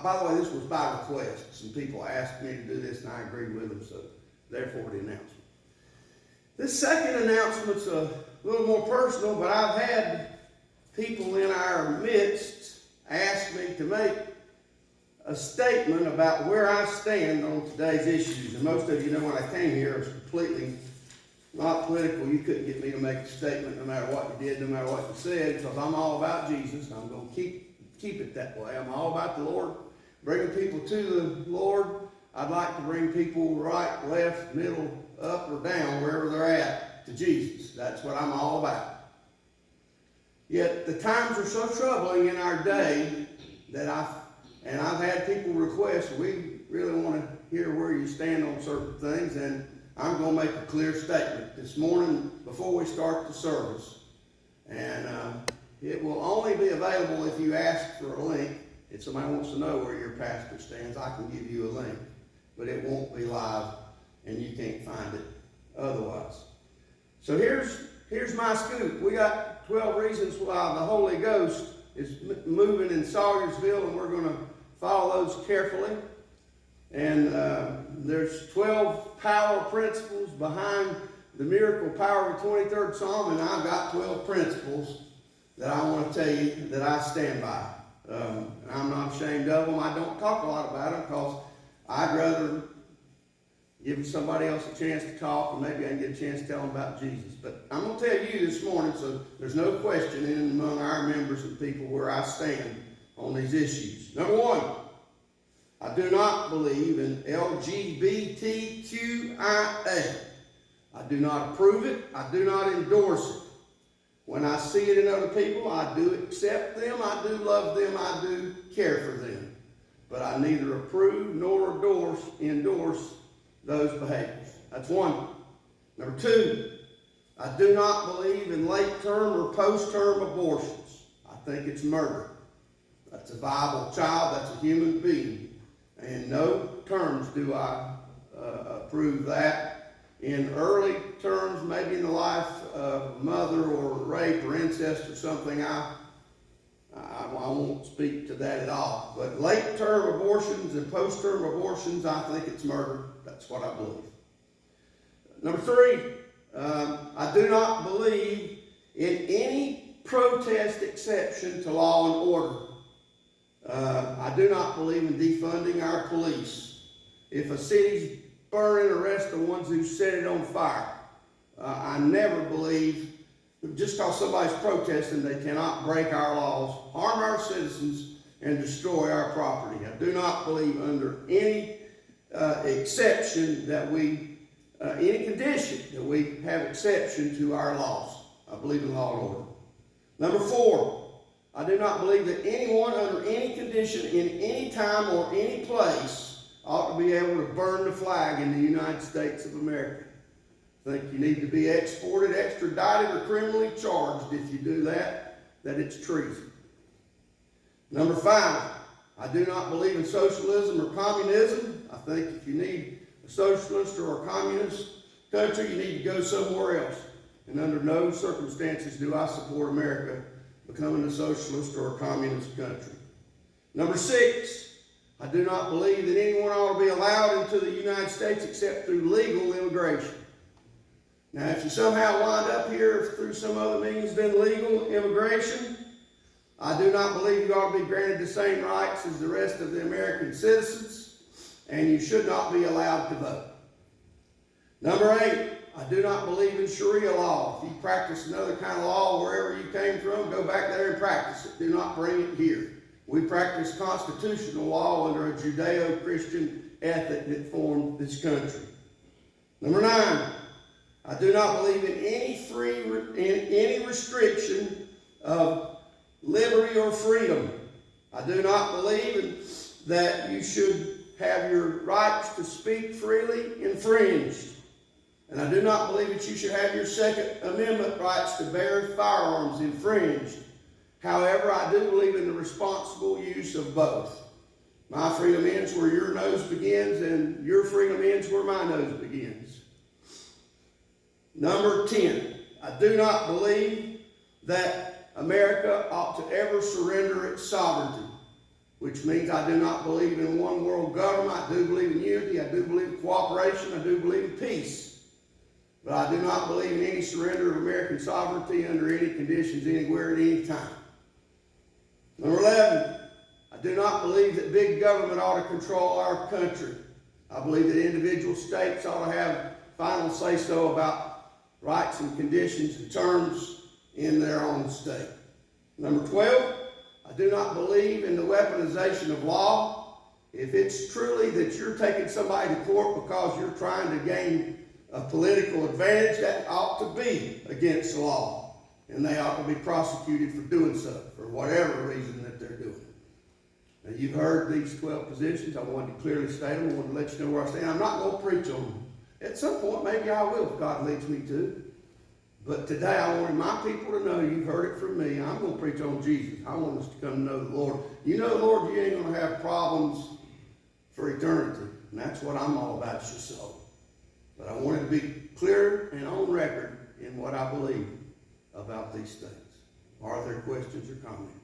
by the way, this was by request. Some people asked me to do this, and I agreed with them, so therefore the announcement. This second announcement's a little more personal, but I've had people in our midst ask me to make a statement about where I stand on today's issues. And most of you know when I came here, it was completely not political. You couldn't get me to make a statement no matter what you did, no matter what you said, because I'm all about Jesus. I'm going to keep it that way. I'm all about the Lord, bringing people to the Lord. I'd like to bring people right, left, middle, up, or down, wherever they're at, to Jesus. That's what I'm all about. Yet the times are so troubling in our day that I've had people request, we really want to hear where you stand on certain things, and I'm going to make a clear statement this morning before we start the service. And it will only be available if you ask for a link. If somebody wants to know where your pastor stands, I can give you a link. But it won't be live, and you can't find it otherwise. So here's my scoop. We got 12 reasons why the Holy Ghost is moving in Sawyersville, and we're going to follow those carefully. And there's 12 power principles behind the miracle power of the 23rd Psalm, and I've got 12 principles that I want to tell you that I stand by. And I'm not ashamed of them. I don't talk a lot about them because I'd rather give somebody else a chance to talk, and maybe I can get a chance to tell them about Jesus. But I'm going to tell you this morning, so there's no question in among our members and people where I stand on these issues. Number one, I do not believe in LGBTQIA. I do not approve it. I do not endorse it. When I see it in other people, I do accept them. I do love them. I do care for them. But I neither approve nor endorse those behaviors. That's one. Number two, I do not believe in late-term or post-term abortions. I think it's murder. That's a viable child. That's a human being. In no terms do I approve that. In early terms, maybe in the life of a mother or rape or incest or something, I won't speak to that at all. But late-term abortions and post-term abortions, I think it's murder. That's what I believe. Number three, I do not believe in any protest exception to law and order. I do not believe in defunding our police. If a city's burning, arrest the ones who set it on fire. I never believe, just because somebody's protesting, they cannot break our laws, harm our citizens, and destroy our property. I do not believe under any exception that any condition that we have exception to our laws. I believe in law and order. Number four, I do not believe that anyone under any condition in any time or any place ought to be able to burn the flag in the United States of America. I think you need to be exported, extradited, or criminally charged if you do that it's treason. Number five, I do not believe in socialism or communism. I think if you need a socialist or a communist country, you need to go somewhere else. And under no circumstances do I support America becoming a socialist or a communist country. Number six, I do not believe that anyone ought to be allowed into the United States except through legal immigration. Now, if you somehow wind up here through some other means than legal immigration, I do not believe you ought to be granted the same rights as the rest of the American citizens, and you should not be allowed to vote. Number eight, I do not believe in Sharia law. If you practice another kind of law wherever you came from, go back there and practice it. Do not bring it here. We practice constitutional law under a judeo-christian ethic that formed this country. Number nine, I do not believe in any restriction of liberty or freedom. I do not believe that you should have your rights to speak freely infringed. And I do not believe that you should have your Second Amendment rights to bear firearms infringed. However, I do believe in the responsible use of both. My freedom ends where your nose begins, and your freedom ends where my nose begins. Number 10, I do not believe that America ought to ever surrender its sovereignty. which means I do not believe in one world government. I do believe in unity. I do believe in cooperation. I do believe in peace. But I do not believe in any surrender of American sovereignty under any conditions, anywhere, at any time. Number 11, I do not believe that big government ought to control our country. I believe that individual states ought to have final say-so about rights and conditions and terms in their own state. Number 12, I do not believe in the weaponization of law. If it's truly that you're taking somebody to court because you're trying to gain a political advantage, that ought to be against the law. And they ought to be prosecuted for doing so, for whatever reason that they're doing. Now, you've heard these 12 positions. I wanted to clearly state them. I wanted to let you know where I stand. I'm not going to preach on them. At some point, maybe I will, if God leads me to. But today, I wanted my people to know, you've heard it from me, I'm going to preach on Jesus. I want us to come to know the Lord. You know, Lord, you ain't going to have problems for eternity. And that's what I'm all about, your soul. But I wanted to be clear and on record in what I believe about these things. Are there questions or comments?